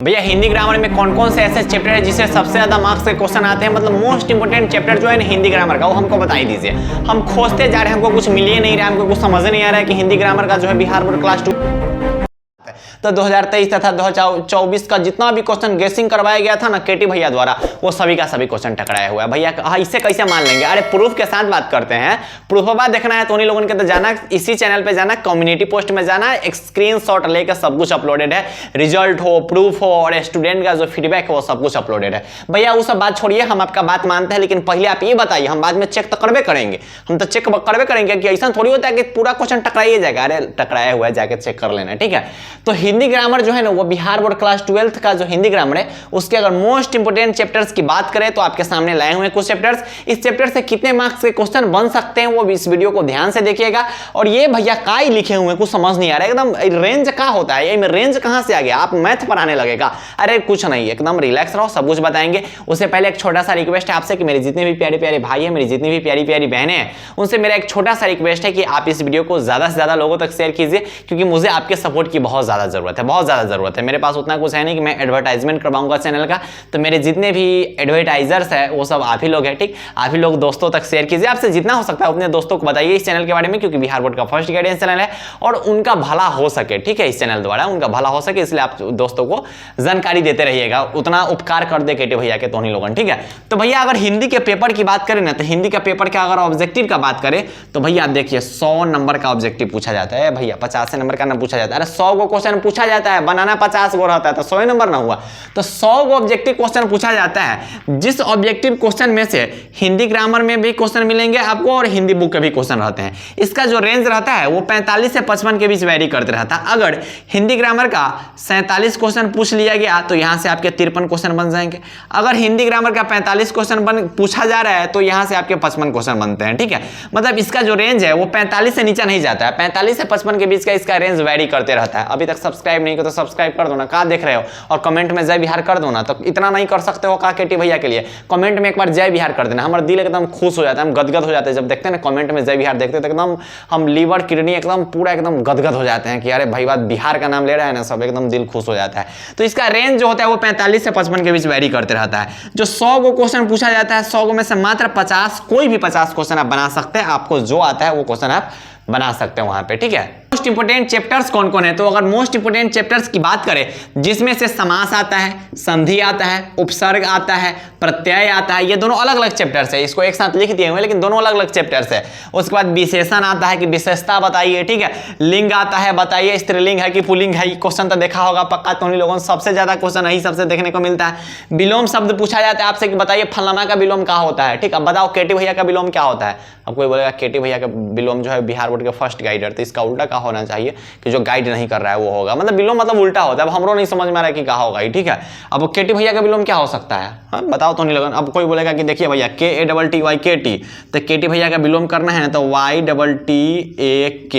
भैया हिंदी ग्रामर में कौन कौन से ऐसे चैप्टर है जिससे सबसे ज्यादा मार्क्स के क्वेश्चन आते हैं, मतलब मोस्ट इंपोर्टेंट चैप्टर जो है ना हिंदी ग्रामर का, वो हमको बता ही दीजिए। हम खोजते जा रहे हैं, हमको कुछ मिल ही नहीं रहा है, हमको कुछ समझ नहीं आ रहा है कि हिंदी ग्रामर का जो है बिहार बोर्ड क्लास 2 तो 2023 तथा 2024 का जितना भी क्वेश्चन गेसिंग करवाया गया था ना केटी भैया द्वारा, वो सभी का सभी क्वेश्चन टकराया हुआ है। भैया इससे कैसे मान लेंगे? अरे प्रूफ के साथ बात करते हैं। प्रूफ बात देखना है तो उन्हीं लोगों के तो जाना, इसी चैनल पे जाना, कम्युनिटी पोस्ट में जाना, एक स्क्रीनशॉट लेकर सब कुछ अपलोडेड है, रिजल्ट हो, प्रूफ हो और स्टूडेंट का जो फीडबैक है वो सब कुछ अपलोडेड है। भैया वो सब बात छोड़िए, हम आपका बात मानते हैं, लेकिन पहले आप ये बताइए, हम बाद में चेक तो करबे करेंगे, हम तो चेक करबे करेंगे कि ऐसा थोड़ी होता है कि पूरा क्वेश्चन टकराइए जाएगा। अरे टकराया हुआ है, जाके चेक कर लेना, ठीक है। तो हिंदी ग्रामर जो है ना वो बिहार बोर्ड क्लास 12 का जो हिंदी ग्रामर है उसके अगर मोस्ट इंपोर्टेंट चैप्टर्स की बात करें तो आपके सामने लाए हुए हैं कुछ चैप्टर्स। इस चैप्टर से कितने मार्क्स के क्वेश्चन बन सकते हैं वो भी इस वीडियो को ध्यान से देखिएगा। और ये भैया काय लिखे हुए हैं, कुछ समझ नहीं आ रहा है, एकदम रेंज का होता है, ये रेंज कहां से आ गया? आप मैथ पढ़ाने लगेगा? अरे कुछ नहीं, एकदम रिलैक्स रहो, सब कुछ बताएंगे। उससे पहले एक छोटा सा रिक्वेस्ट है आपसे कि मेरे जितने भी प्यारे प्यारे भाई है, मेरी जितनी भी प्यारी प्यारी बहनें हैं, उनसे मेरा एक छोटा सा रिक्वेस्ट है कि आप इस वीडियो को ज्यादा से ज्यादा लोगों तक शेयर कीजिए, क्योंकि मुझे आपके सपोर्ट की बहुत ज्यादा जरूरत है, बहुत ज्यादा जरूरत है। मेरे पास उतना कुछ है नहीं कि मैं एडवर्टाइजमेंट करवाऊंगा चैनल का, तो मेरे जितने भी एडवर्टाइजर्स है वो सब आप ही लोग हैं, ठीक। आप ही लोग दोस्तों तक शेयर कीजिए, आपसे जितना हो सकता है अपने दोस्तों को बताइए इस चैनल के बारे में, क्योंकि बिहार बोर्ड का फर्स्ट गाइडेंस चैनल है और उनका भला हो सके, ठीक है, इस चैनल द्वारा उनका भला हो सके, इसलिए आप दोस्तों को जानकारी देते रहिएगा। उतना उपकार कर दे केटी भैया के तो नहीं लोगन, ठीक है। तो भैया अगर हिंदी के पेपर की बात करें ना, तो हिंदी का पेपर का अगर ऑब्जेक्टिव का बात करें तो भैया आप देखिए 100 नंबर का ऑब्जेक्टिव पूछा जाता है भैया, 50 नंबर का ना पूछा जाता है। अरे 100 गो क्वेश्चन पूछा जाता है, बनाना 50 गो रहता है, तो 100 नंबर ना हुआ। तो 100 गो ऑब्जेक्टिव क्वेश्चन पूछा जाता है, जिस ऑब्जेक्टिव क्वेश्चन में से हिंदी ग्रामर में भी क्वेश्चन मिलेंगे आपको और हिंदी बुक के भी क्वेश्चन रहते हैं। इसका जो रेंज रहता है वो 45 से 55 के बीच वैरी करते रहता है। अगर हिंदी ग्रामर का 47 क्वेश्चन पूछ लिया गया तो यहां से आपके 53 क्वेश्चन बन जाएंगे। अगर हिंदी ग्रामर का 45 क्वेश्चन पूछा जा रहा है तो यहां से आपके 55 क्वेश्चन बनते हैं, ठीक है। मतलब इसका जो रेंज है वो 45 से नीचे नहीं जाता है, 45 से 55 के बीच का इसका रेंज वैरी करते रहता है। अभी तक सब्सक्राइब नहीं किया तो सब्सक्राइब कर दो ना, कहाँ देख रहे हो, और कमेंट में जय बिहार कर दो ना। तो इतना नहीं कर सकते हो का केटी भैया के लिए कमेंट में एक बार जय बिहार कर देना, हमारा दिल एकदम खुश हो जाता है, हम गदगद हो जाते हैं जब देखते हैं ना कमेंट में जय बिहार, देखते हैं तो एकदम हम लीवर किडनी एकदम पूरा एकदम गदगद हो जाते हैं कि अरे भाई बात बिहार का नाम ले रहा है ना, सब एकदम दिल खुश हो जाता है। तो इसका रेंज जो होता है वो 45 से 55 के बीच वैरी करते रहता है। जो 100 गो क्वेश्चन पूछा जाता है, 100 गो में से मात्र 50, कोई भी 50 क्वेश्चन आप बना सकते हैं, आपको जो आता है वो क्वेश्चन आप बना सकते हैं वहां पे, ठीक है। मोस्ट इंपोर्टेंट चैप्टर्स कौन कौन है? तो अगर मोस्ट इंपोर्टेंट चैप्टर्स की बात करें जिसमें से समास आता है, संधि आता है, उपसर्ग आता है, प्रत्यय आता है, ये दोनों अलग अलग चैप्टर्स है, इसको एक साथ लिख दिए हुए लेकिन दोनों अलग अलग चैप्टर्स है। उसके बाद विशेषण आता है कि विशेषता बताइए, ठीक है। लिंग आता है, बताइए स्त्रीलिंग है कि पुल्लिंग है, क्वेश्चन तो देखा होगा पक्का, तो लोगों सबसे ज्यादा क्वेश्चन यही सबसे देखने को मिलता है। विलोम शब्द पूछा जाता है आपसे कि बताइए फलाना का विलोम क्या होता है, ठीक है। बताओ केटी भैया का विलोम क्या होता है? अब कोई बोलेगा केटी भैया का विलोम जो है बिहार बोर्ड के फर्स्ट गाइडर, तो इसका उल्टा क्या होना चाहिए कि जो गाइड नहीं कर रहा है वो होगा, मतलब विलोम मतलब उल्टा होता है। अब हमरो नहीं समझ में आ रहा है कि क्या होगा, ठीक है। अब केटी भैया का विलोम क्या हो सकता है, हाँ बताओ तो नहीं लगन। अब कोई बोलेगा कि देखिए भैया KATTYKT, तो केटी भैया का विलोम करना है तो YTTAK,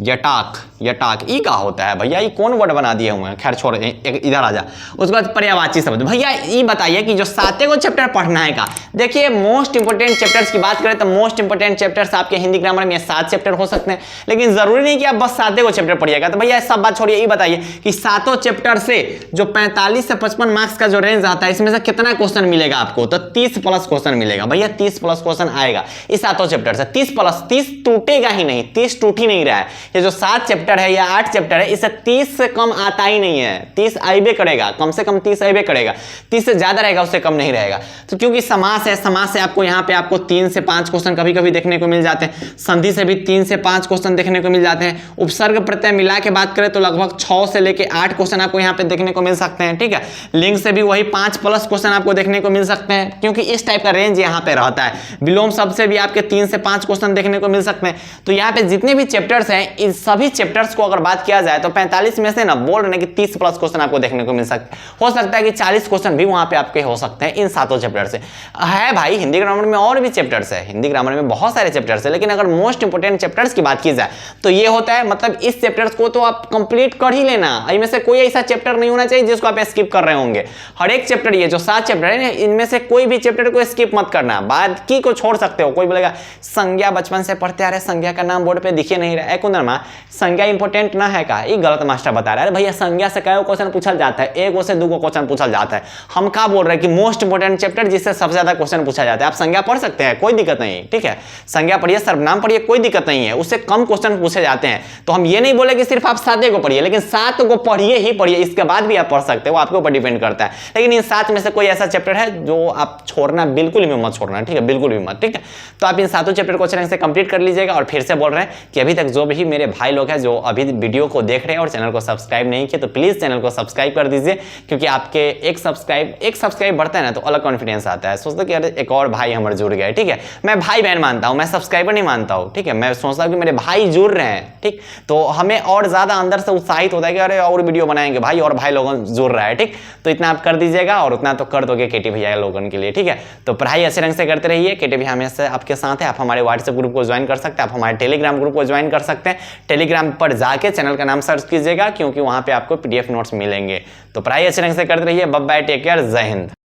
यटाक, यटाक ई का होता है भैया, ये कौन वर्ड बना दिए हुए हैं, खैर छोड़, इधर आ जा। उसके बाद पर्यायवाची शब्द, भैया ये बताइए कि जो 7 गो चैप्टर पढ़ना है का, देखिए मोस्ट इंपोर्टेंट चैप्टर्स की बात करें तो मोस्ट इंपोर्टेंट चैप्टर्स आपके हिंदी ग्रामर में 7 चैप्टर हो सकते हैं, लेकिन जरूरी नहीं कि आप बस 7 गो चैप्टर पढ़िएगा। तो भैया सब बात छोड़िए, ये बताइए कि 7 चैप्टर से जो 45 से 55 मार्क्स का जो रेंज आता है इसमें से कितना क्वेश्चन मिलेगा आपको? तो 30 प्लस क्वेश्चन मिलेगा भैया, 30 प्लस क्वेश्चन आएगा इस 7 चैप्टर से। 30 प्लस 30 टूटेगा ही नहीं, 30 टूट ही नहीं रहा है। ये जो 7 चैप्टर है या 8 चैप्टर है, इससे 30 से कम आता ही नहीं है, 30 आइबे करेगा, कम से कम 30 आइबे करेगा, 30 से ज्यादा रहेगा उससे कम नहीं रहेगा। तो क्योंकि समास है, समास से आपको यहाँ पे आपको 3 से 5 क्वेश्चन कभी कभी देखने को मिल जाते हैं, संधि से भी 3 से 5 क्वेश्चन देखने को मिल जाते हैं, उपसर्ग प्रत्यय मिला के बात करें तो लगभग 6 से लेके 8 क्वेश्चन आपको यहाँ पे देखने को मिल सकते हैं, ठीक है। लिंग से भी वही 5 प्लस क्वेश्चन आपको देखने को मिल सकते हैं, क्योंकि इस टाइप का रेंज यहाँ पे रहता है। विलोम शब्द से भी आपके 3 से 5 क्वेश्चन देखने को मिल सकते हैं। तो यहाँ पे जितने भी चैप्टर्स हैं, इन सभी चैप्टर्स को अगर बात किया जाए तो 45 में से ना बोल रहे हैं कि 30 प्लस क्वेश्चन आपको देखने को मिल सकते हैं। हो सकता है कि 40 क्वेश्चन भी वहां पे आपके हो सकते हैं इन 7 चैप्टर से। है भाई हिंदी ग्रामर में और भी चैप्टर्स है, हिंदी ग्रामर में बहुत सारे चैप्टर्स है, लेकिन अगर मोस्ट इंपोर्टेंट चैप्टर्स की बात की जाए तो ये होता है, मतलब इस चैप्टर्स को तो आप कंप्लीट कर ही लेना, इनमें से कोई ऐसा चैप्टर नहीं होना चाहिए जिसको आप स्किप कर रहे होंगे। हर एक चैप्टर, ये जो 7 चैप्टर है इनमें से कोई भी चैप्टर को स्किप मत करना, बाकी को छोड़ सकते हो। कोई बोलेगा संज्ञा बचपन से पढ़ते आ रहे, संज्ञा का नाम बोर्ड पे दिखे नहीं रहा है, कुंदरमा संज्ञा इंपॉर्टेंट ना है का, ये गलत मास्टर बता रहा है। भैया संज्ञा से कई क्वेश्चन पूछा जाता है, एक से 2 क्वेश्चन पूछा जाता है। हम क्या बोल रहे हैं कि मोस्ट इंपोर्टेंट चैप्टर जिससे सबसे ज्यादा क्वेश्चन पूछा जाता है। आप संज्ञा पढ़ सकते हैं, कोई दिक्कत नहीं, ठीक है। संज्ञा पढ़िए, सर्वनाम पढ़िए, कोई दिक्कत नहीं है, उससे कम क्वेश्चन पूछे जाते हैं। तो हम ये नहीं बोले कि सिर्फ आप 7 को पढ़िए, लेकिन 7 को पढ़िए ही पढ़िए, इसके बाद भी आप पढ़ सकते हो, आपके ऊपर डिपेंड करता है। लेकिन इन 7 में से कोई ऐसा चैप्टर है जो आप छोड़ना बिल्कुल भी मत छोड़ना, ठीक है, बिल्कुल भी मत, ठीक है। तो आप इन 7 चैप्टर को अच्छे ढंग से कंप्लीट कर लीजिएगा। और फिर से बोल रहे हैं कि अभी तक जो भी मेरे भाई लोग हैं जो अभी वीडियो को देख रहे हैं और चैनल को सब्सक्राइब नहीं किए, तो प्लीज चैनल को सब्सक्राइब कर दीजिए, क्योंकि आपके एक सब्सक्राइब बढ़ता है ना तो अलग कॉन्फिडेंस आता है। सोचता कि अरे एक और भाई हमारे जुड़ गए, ठीक है। मैं भाई बहन मानता हूं, मैं सब्सक्राइबर नहीं मानता हूं, ठीक है। मैं सोचता हूं कि मेरे भाई जुड़ रहे हैं, ठीक, तो हमें और ज्यादा अंदर से उत्साहित होता है कि अरे और वीडियो बनाएंगे भाई, और भाई लोगों जुड़ रहा है, ठीक। तो इतना आप कर दीजिएगा और उतना तो कर दोगे केटी भैया लोगों के लिए, ठीक है। तो पढ़ाई अच्छे ढंग से करते रहिए, केटी भैया हमेशा आपके साथ है। आप हमारे व्हाट्सएप ग्रुप को ज्वाइन कर सकते हैं, आप हमारे टेलीग्राम ग्रुप को ज्वाइन कर सकते हैं। टेलीग्राम पर जाके चैनल का नाम सर्च कीजिएगा, क्योंकि वहां पे आपको PDF नोट्स मिलेंगे। तो पढ़ाई अच्छे ढंग से करते रहिए। बाय बाय, टेक केयर, जय हिंद।